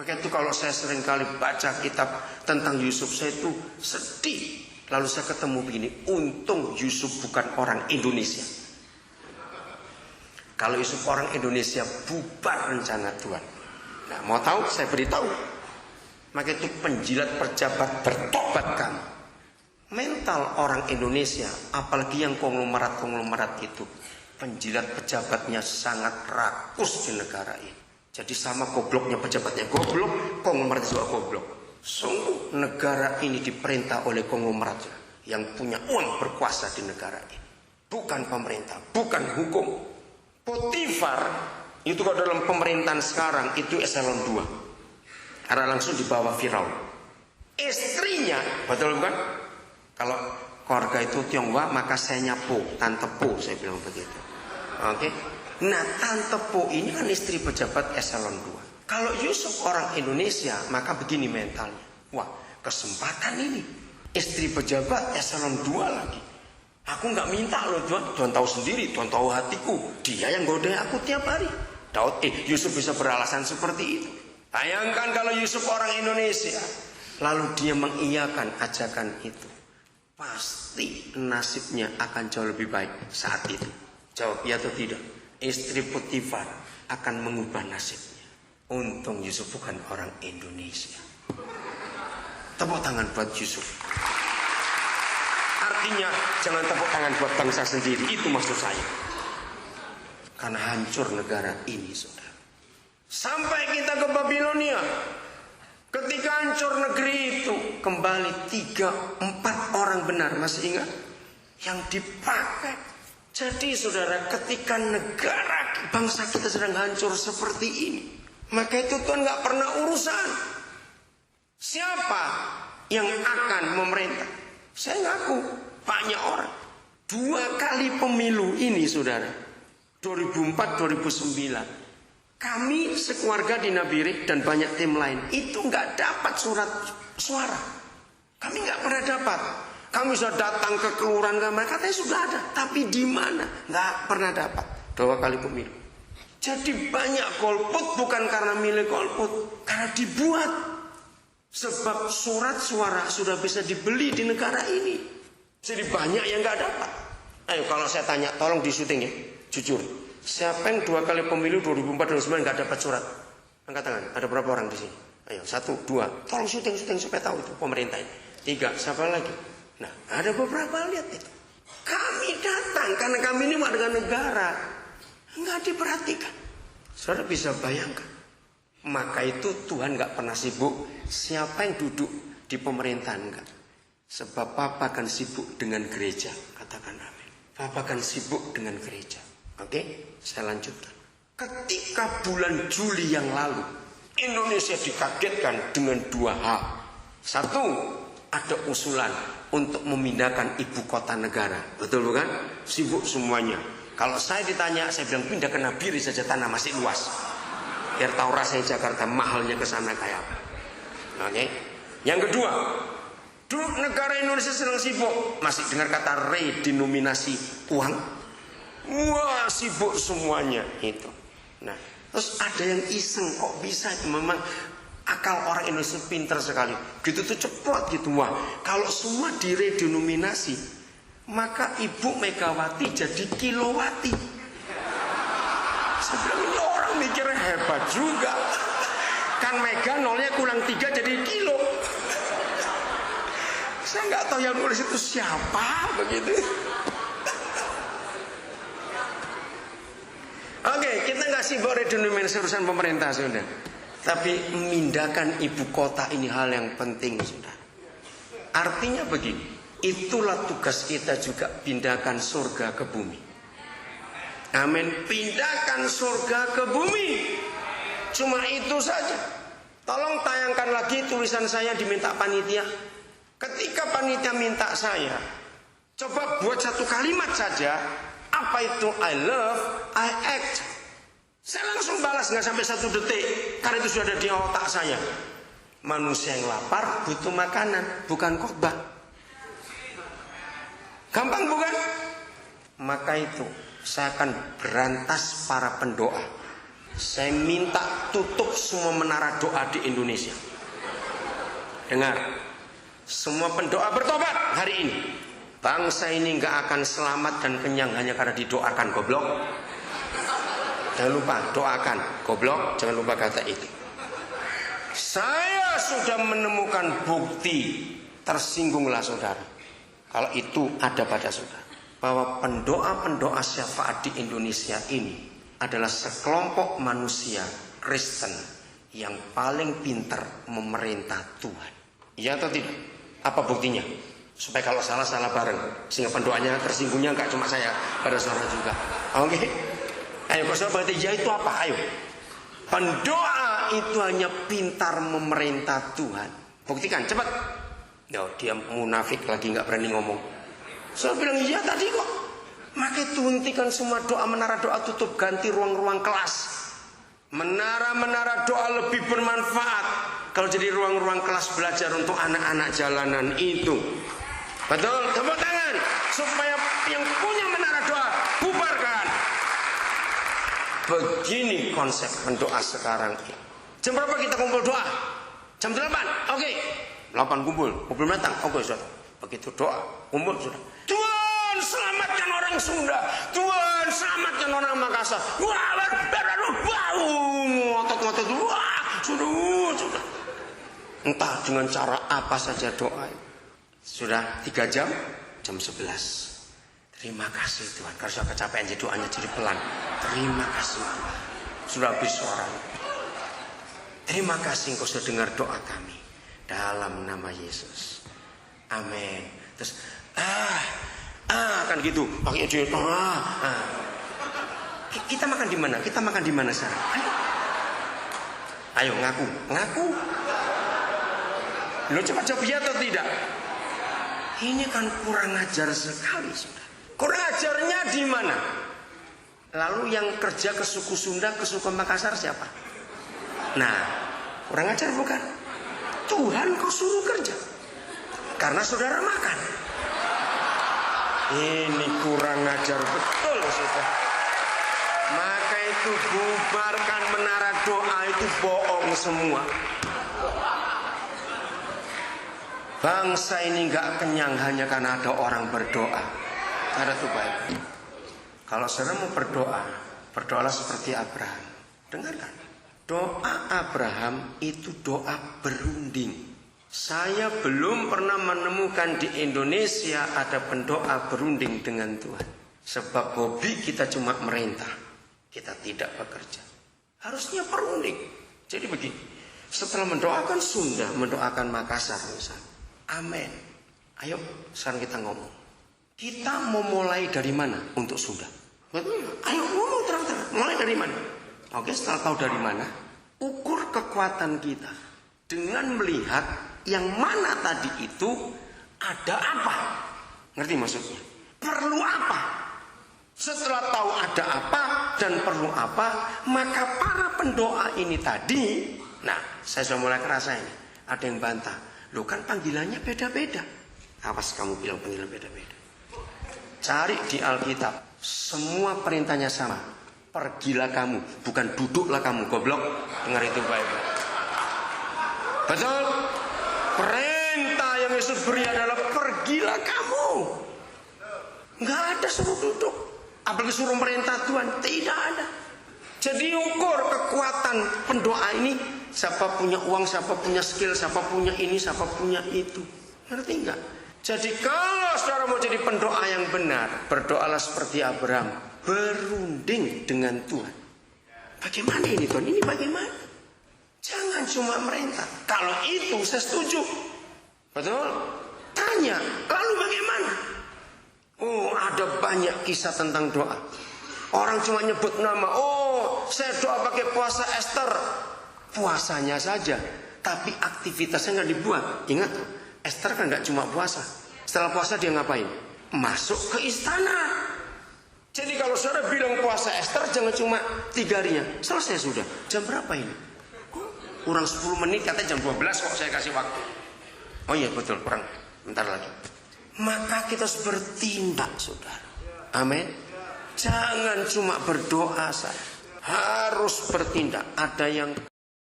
Maka itu kalau saya sering kali baca kitab tentang Yusuf, saya itu sedih. Lalu saya ketemu begini, untung Yusuf bukan orang Indonesia. Kalau Yusuf orang Indonesia, bubar rencana Tuhan. Nah, mau tahu? Saya beritahu. Maka itu penjilat pejabat bertobat kamu. Mental orang Indonesia, apalagi yang konglomerat itu, penjilat pejabatnya sangat rakus di negara ini. Jadi sama gobloknya pejabatnya goblok, konglomerat juga goblok. Sungguh negara ini diperintah oleh konglomerat yang punya uang berkuasa di negara ini. Bukan pemerintah, bukan hukum. Potifar itu kalau dalam pemerintahan sekarang itu eselon 2. Karena langsung di bawah Firaun. Istrinya, betul bukan? Kalau keluarga itu Tionghoa, maka saya nyapu, Tante Po, saya bilang begitu. Oke. Nah, Tante Po ini kan istri pejabat eselon 2. Kalau Yusuf orang Indonesia, maka begini mentalnya. Wah, kesempatan ini. Istri pejabat eselon 2 lagi. Aku nggak minta loh Tuhan. Tuhan tahu sendiri, Tuhan tahu hatiku. Dia yang goda aku tiap hari. Yusuf bisa beralasan seperti itu. Bayangkan kalau Yusuf orang Indonesia, lalu dia mengiyakan ajakan itu. Pasti nasibnya akan jauh lebih baik saat itu. Jawab ya atau tidak? Istri Potifar akan mengubah nasibnya. Untung Yusuf bukan orang Indonesia. Tepuk tangan buat Yusuf. Artinya jangan tepuk tangan buat bangsa sendiri. Itu maksud saya. Karena hancur negara ini, saudara. Sampai kita ke Babilonia. Ketika hancur negeri itu, kembali 3-4 orang benar, masih ingat? Yang dipakai. Jadi saudara, ketika negara bangsa kita sedang hancur seperti ini, maka itu Tuhan gak pernah urusan. Siapa yang akan memerintah? Saya ngaku, banyak orang. 2 kali pemilu ini saudara, 2004-2009. Kami sekeluarga di Nabirik dan banyak tim lain itu nggak dapat surat suara. Kami nggak pernah dapat. Kami sudah datang ke kelurahan kami, katanya sudah ada, tapi di mana? Nggak pernah dapat. 2 kali pemilu. Jadi banyak golput bukan karena milik golput, karena dibuat. Sebab surat suara sudah bisa dibeli di negara ini. Jadi banyak yang nggak dapat. Ayo kalau saya tanya, tolong di syuting ya, jujur. Siapa yang 2 kali pemilu 2004-2009 nggak dapat surat? Angkat tangan. Ada berapa orang di sini? Ayo 1, 2. Tolong syuting supaya tahu itu pemerintah ini. 3. Siapa lagi? Nah, ada beberapa, lihat itu. Kami datang karena kami ini warga negara. Nggak diperhatikan. Saudara bisa bayangkan. Maka itu Tuhan nggak pernah sibuk. Siapa yang duduk di pemerintahan enggak? Sebab Papa akan sibuk dengan gereja. Katakan amin. Papa akan sibuk dengan gereja. Oke, saya lanjutkan. Ketika bulan Juli yang lalu, Indonesia dikagetkan dengan 2 hal. 1, ada usulan untuk memindahkan ibu kota negara. Betul bukan? Sibuk semuanya. Kalau saya ditanya, saya bilang pindah ke Nabiri saja, tanah masih luas. Biar tahu rasanya Jakarta mahalnya ke sana kayak apa. Oke. Yang kedua, dulu negara Indonesia sedang sibuk. Masih dengar kata redenominasi uang? Wah, sibuk semuanya itu. Nah, terus ada yang iseng, kok bisa? Memang akal orang Indonesia pintar sekali. Gitu tuh cepat gitu. Wah, kalau semua diredenominasi, maka Ibu Megawati jadi Kilowati. Saya bilang ini orang mikirnya hebat juga. Kan Mega nolnya kurang 3 jadi kilo. Saya nggak tahu yang nulis itu siapa begitu. Oke, kita nggak sibuk redenominasi urusan pemerintah sudah. Tapi memindahkan ibu kota ini hal yang penting sudah. Artinya begini, itulah tugas kita juga, pindahkan surga ke bumi. Amin, pindahkan surga ke bumi. Cuma itu saja. Tolong tayangkan lagi tulisan saya diminta panitia. Ketika panitia minta saya, coba buat 1 kalimat saja. Apa itu I love, I act. Saya langsung balas, nggak sampai 1 detik, karena itu sudah ada di otak saya. Manusia yang lapar butuh makanan, bukan khotbah. Gampang bukan? Maka itu saya akan berantas para pendoa. Saya minta tutup semua menara doa di Indonesia. Dengar, semua pendoa bertobat hari ini. Bangsa ini nggak akan selamat dan kenyang hanya karena didoakan, goblok. Jangan lupa doakan, goblok. Jangan lupa kata itu. Saya sudah menemukan bukti, tersinggunglah saudara. Kalau itu ada pada saudara, bahwa pendoa-pendoa syafaat di Indonesia ini adalah sekelompok manusia Kristen yang paling pintar memerintah Tuhan. Iya atau tidak? Apa buktinya? Supaya kalau salah bareng, sehingga pendoanya tersinggungnya enggak cuma saya, pada saudara juga. Oke? Ayo kalau saudara berarti ya itu apa? Ayo. Pendoa itu hanya pintar memerintah Tuhan. Buktikan, cepat. Dia munafik lagi, enggak berani ngomong. Saya bilang iya tadi kok. Maka itu hentikan semua doa menara doa, tutup, ganti ruang-ruang kelas. Menara-menara doa lebih bermanfaat kalau jadi ruang-ruang kelas belajar untuk anak-anak jalanan itu. Betul, tepuk tangan supaya yang punya menara doa bubarkan. Begini konsep pendoa sekarang. Jam berapa kita kumpul doa? Jam 8. Oke. 8 kumpul datang. Oke, sudah. Begitu doa, kumpul sudah. Tuhan selamatkan orang Sunda. Tuhan selamatkan orang Makassar. Wah, ngotot-ngotot. Wah, sudah. Entah dengan cara apa saja doa. Sudah 3 jam, jam 11. Terima kasih Tuhan. Kalau sudah kecapean jadi doanya jadi pelan. Terima kasih Tuhan. Sudah habis suara. Terima kasih Engkau sudah dengar doa kami. Dalam nama Yesus. Amin. Terus kan gitu. Pakai duit. Kita makan di mana? Kita makan di mana sekarang? Ayo ngaku. Lo cepat jawab ya atau tidak? Ini kan kurang ajar sekali, sudah. Kurang ajarnya di mana? Lalu yang kerja ke suku Sunda, ke suku Makassar siapa? Nah, kurang ajar bukan? Tuhan kau suruh kerja karena saudara makan. Ini kurang ajar betul, saudara. Maka itu bubarkan menara doa, itu bohong semua. Bangsa ini gak kenyang hanya karena ada orang berdoa. Ada tuh baik. Kalau saudara mau berdoa, berdoalah seperti Abraham. Dengarkan, doa Abraham itu doa berunding. Saya belum pernah menemukan di Indonesia ada pendoa berunding dengan Tuhan. Sebab hobi kita cuma merintah, kita tidak bekerja. Harusnya berunding. Jadi begini, setelah mendoakan Sunda, mendoakan Makassar misalnya, amin. Ayo sekarang kita ngomong. Kita mau mulai dari mana untuk Sunda? Ayo ngomong terang-terang. Mulai dari mana? Oke, setelah tahu dari mana, ukur kekuatan kita dengan melihat yang mana tadi itu ada apa. Ngerti maksudnya? Perlu apa? Setelah tahu ada apa dan perlu apa, maka para pendoa ini tadi, nah saya sudah mulai kerasa ini. Ada yang bantah. Loh kan panggilannya beda-beda. Awas kamu bilang panggilan beda-beda. Cari di Alkitab. Semua perintahnya sama. Pergilah kamu, bukan duduklah kamu, goblok. Dengar itu baik-baik. Betul? Perintah yang Yesus beri adalah pergilah kamu. Nggak ada suruh duduk. Apalagi suruh merintah Tuhan. Tidak ada. Jadi ukur kekuatan pendoa ini. Siapa punya uang, siapa punya skill, siapa punya ini, siapa punya itu. Ngerti enggak? Jadi kalau saudara mau jadi pendoa yang benar, berdoalah seperti Abraham, berunding dengan Tuhan. Bagaimana ini Tuhan? Ini bagaimana? Jangan cuma merintah. Kalau itu saya setuju. Betul? Tanya, lalu bagaimana? Oh, ada banyak kisah tentang doa. Orang cuma nyebut nama. Oh, saya doa pakai puasa Esther. Puasanya saja, tapi aktivitasnya nggak dibuat. Ingat, Esther kan nggak cuma puasa. Setelah puasa dia ngapain? Masuk ke istana. Jadi kalau saudara bilang puasa Esther, jangan cuma 3 harinya. Selesai sudah. Jam berapa ini? Kurang 10 menit, katanya jam 12 kok saya kasih waktu. Oh iya betul, kurang. Bentar lagi. Maka kita harus bertindak, saudara. Amin. Jangan cuma berdoa saja. harus bertindak. Ada yang